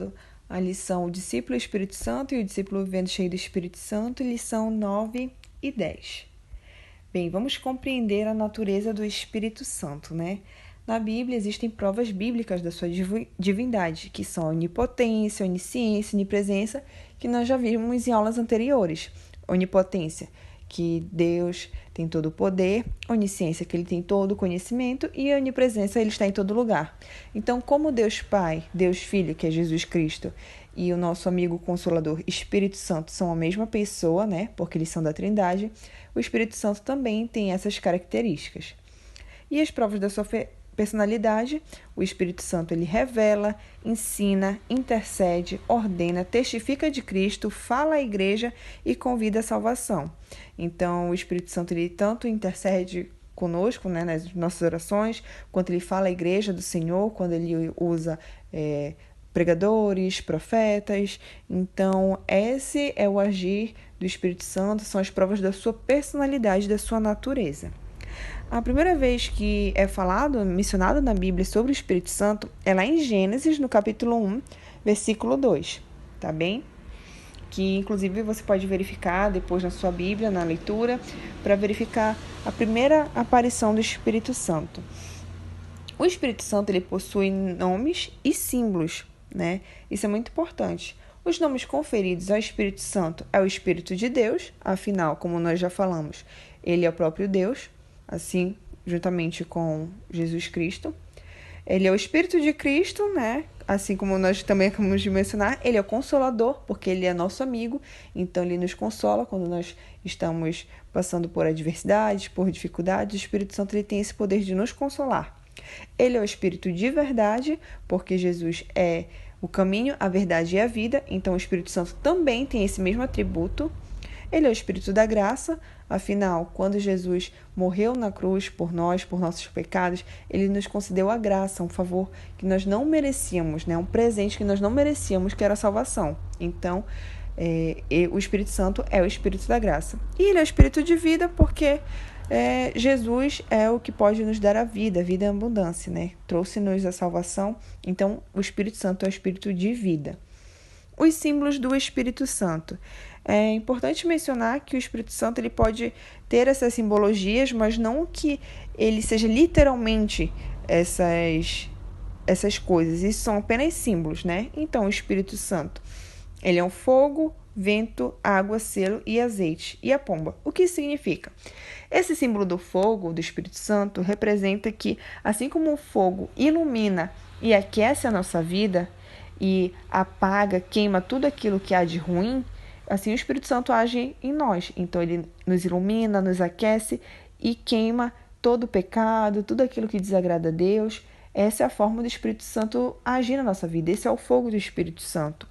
estudando a lição O Discípulo e o Espírito Santo e o Discípulo Vivendo Cheio do Espírito Santo, lição 9 e 10. Bem, vamos compreender a natureza do Espírito Santo, né? Na Bíblia existem provas bíblicas da sua divindade, que são a onipotência, onisciência, onipresença, que nós já vimos em aulas anteriores. Onipotência, que Deus tem todo o poder, onisciência, que Ele tem todo o conhecimento, e a onipresença, Ele está em todo lugar. Então, como Deus Pai, Deus Filho, que é Jesus Cristo, e o nosso amigo consolador Espírito Santo são a mesma pessoa, né? Porque eles são da Trindade, o Espírito Santo também tem essas características. E as provas da sua personalidade, o Espírito Santo ele revela, ensina, intercede, ordena, testifica de Cristo, fala à igreja e convida à salvação. Então, o Espírito Santo ele tanto intercede conosco, né, nas nossas orações, quanto ele fala à igreja do Senhor, quando ele usa pregadores, profetas. Então, esse é o agir do Espírito Santo, são as provas da sua personalidade, da sua natureza. A primeira vez que é mencionado na Bíblia sobre o Espírito Santo é lá em Gênesis, no capítulo 1, versículo 2, tá bem? Que, inclusive, você pode verificar depois na sua Bíblia, na leitura, para verificar a primeira aparição do Espírito Santo. O Espírito Santo, ele possui nomes e símbolos, né? Isso é muito importante. Os nomes conferidos ao Espírito Santo é o Espírito de Deus, afinal, como nós já falamos, ele é o próprio Deus, assim, juntamente com Jesus Cristo. Ele é o Espírito de Cristo, né? Assim como nós também acabamos de mencionar, ele é o Consolador, porque ele é nosso amigo, então ele nos consola quando nós estamos passando por adversidades, por dificuldades. O Espírito Santo ele tem esse poder de nos consolar. Ele é o Espírito de verdade, porque Jesus é o caminho, a verdade e a vida, então o Espírito Santo também tem esse mesmo atributo. Ele é o Espírito da graça, afinal, quando Jesus morreu na cruz por nós, por nossos pecados, ele nos concedeu a graça, um favor que nós não merecíamos, né? Um presente que nós não merecíamos, que era a salvação. Então, o Espírito Santo é o Espírito da graça. E ele é o Espírito de vida porque Jesus é o que pode nos dar a vida em abundância, né? Trouxe-nos a salvação, então o Espírito Santo é o Espírito de vida. Os símbolos do Espírito Santo. É importante mencionar que o Espírito Santo ele pode ter essas simbologias, mas não que ele seja literalmente essas coisas. Isso são apenas símbolos, né? Então, o Espírito Santo, ele é um fogo, vento, água, selo e azeite. E a pomba. O que isso significa? Esse símbolo do fogo, do Espírito Santo, representa que, assim como o fogo ilumina e aquece a nossa vida, e apaga, queima tudo aquilo que há de ruim, assim o Espírito Santo age em nós. Então, ele nos ilumina, nos aquece e queima todo o pecado, tudo aquilo que desagrada a Deus. Essa é a forma do Espírito Santo agir na nossa vida. Esse é o fogo do Espírito Santo.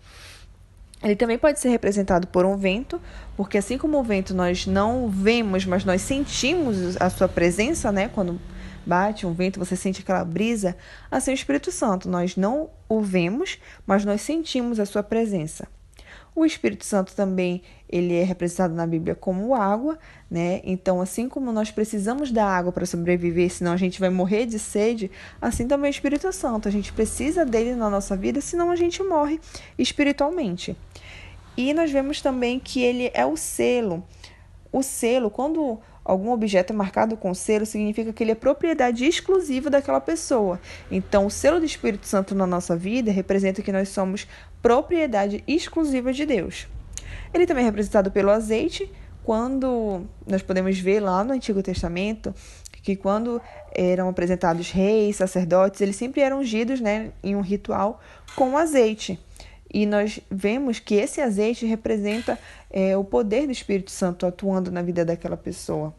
Ele também pode ser representado por um vento, porque assim como o vento nós não vemos, mas nós sentimos a sua presença, né? Quando bate um vento, você sente aquela brisa. Assim, o Espírito Santo, nós não o vemos, mas nós sentimos a sua presença. O Espírito Santo também, ele é representado na Bíblia como água, né? Então, assim como nós precisamos da água para sobreviver, senão a gente vai morrer de sede, assim também o Espírito Santo, a gente precisa dele na nossa vida, senão a gente morre espiritualmente. E nós vemos também que ele é o selo. O selo, quando algum objeto é marcado com selo, significa que ele é propriedade exclusiva daquela pessoa. Então, o selo do Espírito Santo na nossa vida representa que nós somos propriedade exclusiva de Deus. Ele também é representado pelo azeite, quando nós podemos ver lá no Antigo Testamento que quando eram apresentados reis, sacerdotes, eles sempre eram ungidos, né, em um ritual com azeite. E nós vemos que esse azeite representa o poder do Espírito Santo atuando na vida daquela pessoa.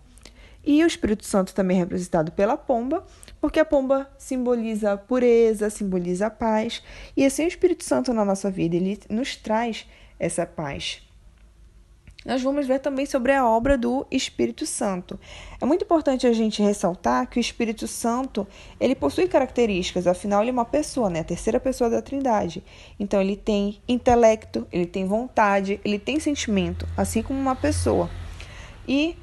E o Espírito Santo também é representado pela pomba, porque a pomba simboliza a pureza, simboliza a paz. E assim o Espírito Santo na nossa vida, ele nos traz essa paz. Nós vamos ver também sobre a obra do Espírito Santo. É muito importante a gente ressaltar que o Espírito Santo, ele possui características, afinal ele é uma pessoa, né? A terceira pessoa da Trindade. Então ele tem intelecto, ele tem vontade, ele tem sentimento, assim como uma pessoa. E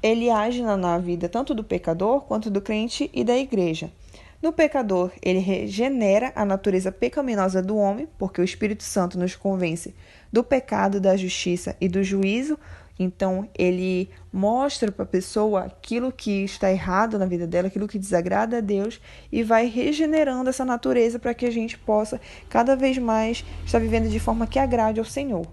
ele age na vida tanto do pecador quanto do crente e da igreja. No pecador, ele regenera a natureza pecaminosa do homem, porque o Espírito Santo nos convence do pecado, da justiça e do juízo. Então, ele mostra para a pessoa aquilo que está errado na vida dela, aquilo que desagrada a Deus, e vai regenerando essa natureza para que a gente possa cada vez mais estar vivendo de forma que agrade ao Senhor.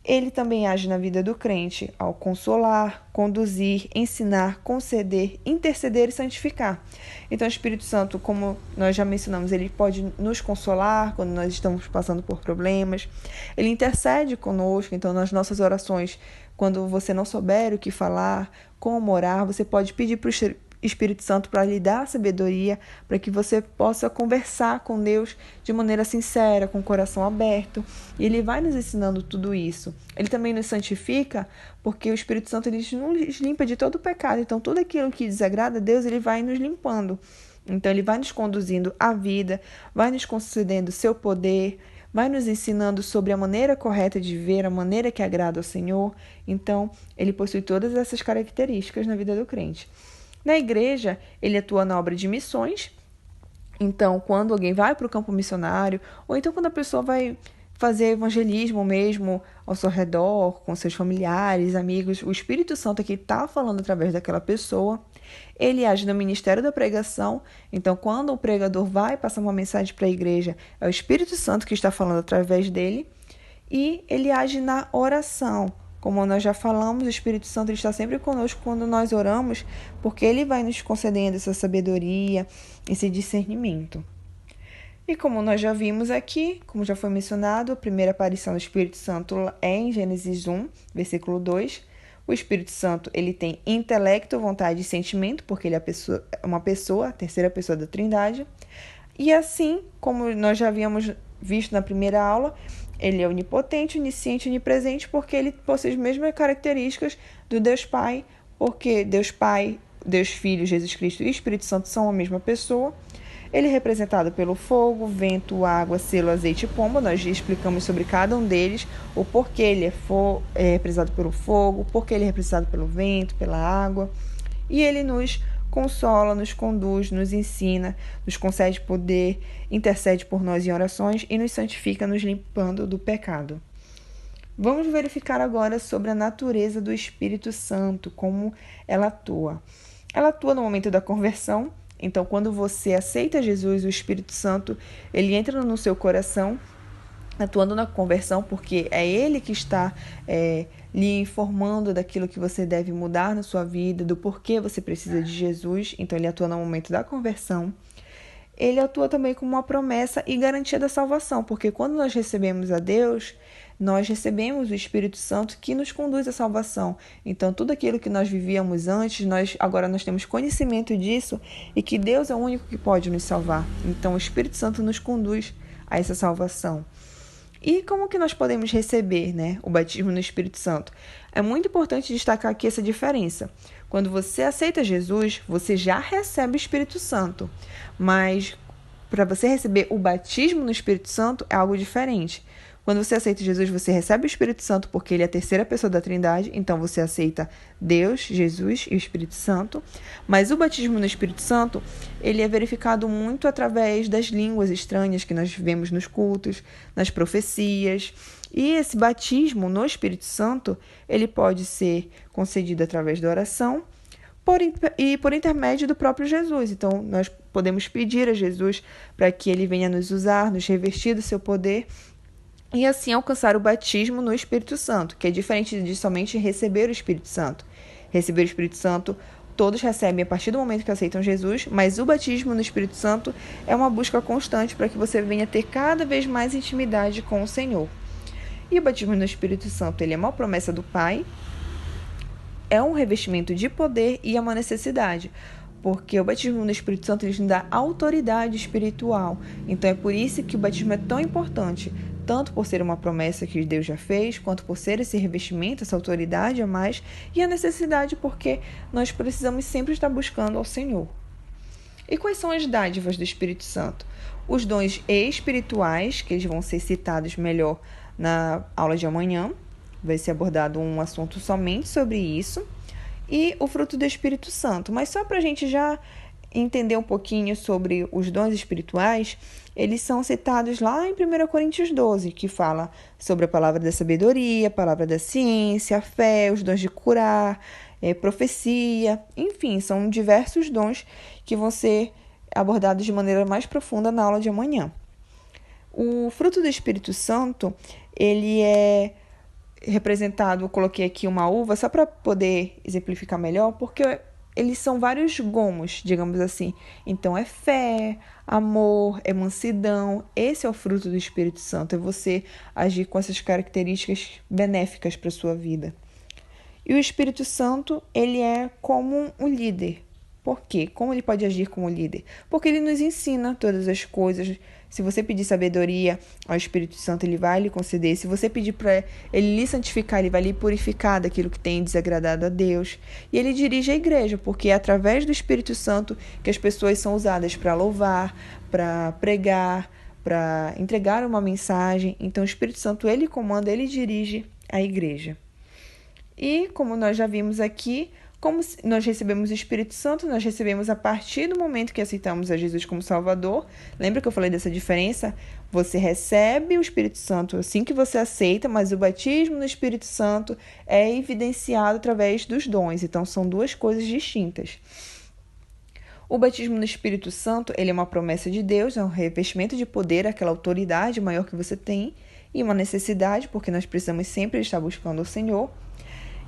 Ele também age na vida do crente ao consolar, conduzir, ensinar, conceder, interceder e santificar. Então, o Espírito Santo, como nós já mencionamos, ele pode nos consolar quando nós estamos passando por problemas. Ele intercede conosco, então, nas nossas orações, quando você não souber o que falar, como orar, você pode pedir para o Espírito Santo para lhe dar sabedoria, para que você possa conversar com Deus de maneira sincera, com o coração aberto. E Ele vai nos ensinando tudo isso. Ele também nos santifica, porque o Espírito Santo ele nos limpa de todo o pecado. Então, tudo aquilo que desagrada a Deus, Ele vai nos limpando. Então, Ele vai nos conduzindo à vida, vai nos concedendo o seu poder, vai nos ensinando sobre a maneira correta de viver, a maneira que agrada ao Senhor. Então, Ele possui todas essas características na vida do crente. Na igreja, ele atua na obra de missões. Então, quando alguém vai para o campo missionário, ou então quando a pessoa vai fazer evangelismo mesmo ao seu redor, com seus familiares, amigos, o Espírito Santo aqui está falando através daquela pessoa. Ele age no ministério da pregação. Então, quando o pregador vai passar uma mensagem para a igreja, é o Espírito Santo que está falando através dele. E ele age na oração. Como nós já falamos, o Espírito Santo está sempre conosco quando nós oramos, porque ele vai nos concedendo essa sabedoria, esse discernimento. E como nós já vimos aqui, como já foi mencionado, a primeira aparição do Espírito Santo é em Gênesis 1, versículo 2. O Espírito Santo ele tem intelecto, vontade e sentimento, porque ele é uma pessoa, a terceira pessoa da Trindade. E assim, como nós já havíamos visto na primeira aula, ele é onipotente, onisciente e onipresente, porque ele possui as mesmas características do Deus Pai, porque Deus Pai, Deus Filho, Jesus Cristo e Espírito Santo são a mesma pessoa. Ele é representado pelo fogo, vento, água, selo, azeite e pomba. Nós já explicamos sobre cada um deles, o porquê ele é representado pelo fogo, o porquê ele é representado pelo vento, pela água. E ele nos consola, nos conduz, nos ensina, nos concede poder, intercede por nós em orações e nos santifica, nos limpando do pecado. Vamos verificar agora sobre a natureza do Espírito Santo, como ela atua. Ela atua no momento da conversão. Então, quando você aceita Jesus, o Espírito Santo, ele entra no seu coração, atuando na conversão, porque é ele que está lhe informando daquilo que você deve mudar na sua vida, do porquê você precisa de Jesus. Então, ele atua no momento da conversão. Ele atua também como uma promessa e garantia da salvação, porque quando nós recebemos a Deus, nós recebemos o Espírito Santo que nos conduz à salvação. Então, tudo aquilo que nós vivíamos antes, agora nós temos conhecimento disso e que Deus é o único que pode nos salvar. Então, o Espírito Santo nos conduz a essa salvação. E como que nós podemos receber, o batismo no Espírito Santo? É muito importante destacar aqui essa diferença. Quando você aceita Jesus, você já recebe o Espírito Santo. Mas para você receber o batismo no Espírito Santo é algo diferente. Quando você aceita Jesus, você recebe o Espírito Santo porque ele é a terceira pessoa da Trindade. Então, você aceita Deus, Jesus e o Espírito Santo. Mas o batismo no Espírito Santo, ele é verificado muito através das línguas estranhas que nós vemos nos cultos, nas profecias. E esse batismo no Espírito Santo, ele pode ser concedido através da oração e por intermédio do próprio Jesus. Então, nós podemos pedir a Jesus para que ele venha nos usar, nos revestir do seu poder e assim alcançar o batismo no Espírito Santo, que é diferente de somente receber o Espírito Santo. Receber o Espírito Santo, todos recebem a partir do momento que aceitam Jesus, mas o batismo no Espírito Santo é uma busca constante para que você venha ter cada vez mais intimidade com o Senhor. E o batismo no Espírito Santo, ele é uma promessa do Pai, é um revestimento de poder e é uma necessidade, porque o batismo no Espírito Santo ele nos dá autoridade espiritual. Então é por isso que o batismo é tão importante, tanto por ser uma promessa que Deus já fez, quanto por ser esse revestimento, essa autoridade a mais, e a necessidade porque nós precisamos sempre estar buscando ao Senhor. E quais são as dádivas do Espírito Santo? Os dons espirituais, que eles vão ser citados melhor na aula de amanhã, vai ser abordado um assunto somente sobre isso, e o fruto do Espírito Santo. Mas só para a gente já entender um pouquinho sobre os dons espirituais, eles são citados lá em 1 Coríntios 12, que fala sobre a palavra da sabedoria, a palavra da ciência, a fé, os dons de curar, profecia, enfim, são diversos dons que vão ser abordados de maneira mais profunda na aula de amanhã. O fruto do Espírito Santo, ele é representado, eu coloquei aqui uma uva só para poder exemplificar melhor, porque eles são vários gomos, digamos assim. Então, é fé, amor, é mansidão. Esse é o fruto do Espírito Santo, é você agir com essas características benéficas para a sua vida. E o Espírito Santo, ele é como um líder. Por quê? Como ele pode agir como líder? Porque ele nos ensina todas as coisas. Se você pedir sabedoria ao Espírito Santo, ele vai lhe conceder. Se você pedir para ele lhe santificar, ele vai lhe purificar daquilo que tem desagradado a Deus. E ele dirige a igreja, porque é através do Espírito Santo que as pessoas são usadas para louvar, para pregar, para entregar uma mensagem. Então, o Espírito Santo, ele comanda, ele dirige a igreja. E, como nós já vimos aqui, como nós recebemos o Espírito Santo, nós recebemos a partir do momento que aceitamos a Jesus como Salvador. Lembra que eu falei dessa diferença? Você recebe o Espírito Santo assim que você aceita, mas o batismo no Espírito Santo é evidenciado através dos dons. Então, são duas coisas distintas. O batismo no Espírito Santo, ele é uma promessa de Deus, é um revestimento de poder, aquela autoridade maior que você tem, e uma necessidade, porque nós precisamos sempre estar buscando o Senhor.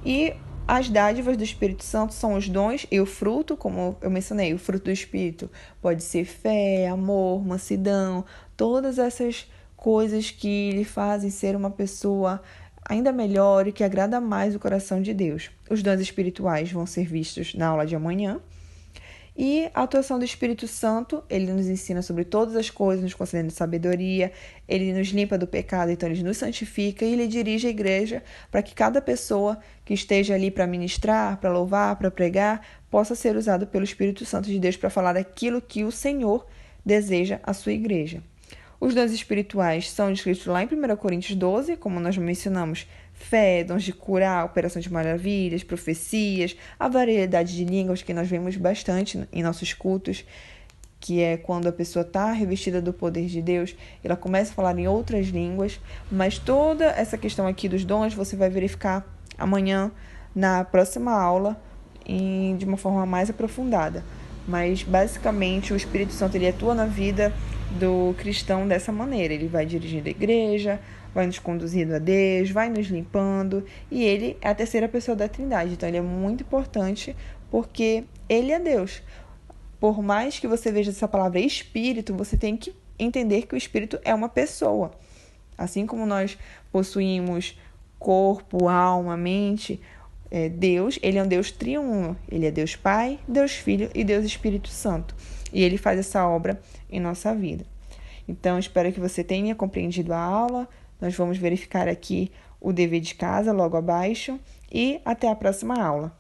E as dádivas do Espírito Santo são os dons e o fruto, como eu mencionei, o fruto do Espírito pode ser fé, amor, mansidão, todas essas coisas que lhe fazem ser uma pessoa ainda melhor e que agrada mais o coração de Deus. Os dons espirituais vão ser vistos na aula de amanhã. E a atuação do Espírito Santo, ele nos ensina sobre todas as coisas, nos concedendo sabedoria, ele nos limpa do pecado, então ele nos santifica e ele dirige a igreja para que cada pessoa que esteja ali para ministrar, para louvar, para pregar, possa ser usado pelo Espírito Santo de Deus para falar aquilo que o Senhor deseja à sua igreja. Os dons espirituais são descritos lá em 1 Coríntios 12, como nós mencionamos, fé, dons de curar, operação de maravilhas, profecias, a variedade de línguas que nós vemos bastante em nossos cultos, que é quando a pessoa está revestida do poder de Deus, ela começa a falar em outras línguas, mas toda essa questão aqui dos dons você vai verificar amanhã na próxima aula de uma forma mais aprofundada. Mas basicamente o Espírito Santo ele atua na vida do cristão dessa maneira, ele vai dirigindo a igreja, vai nos conduzindo a Deus, vai nos limpando, e ele é a terceira pessoa da Trindade, então ele é muito importante porque ele é Deus. Por mais que você veja essa palavra Espírito, você tem que entender que o Espírito é uma pessoa. Assim como nós possuímos corpo, alma, mente, Deus, ele é um Deus triuno, ele é Deus Pai, Deus Filho e Deus Espírito Santo, e ele faz essa obra em nossa vida. Então, espero que você tenha compreendido a aula. Nós vamos verificar aqui o dever de casa logo abaixo e até a próxima aula.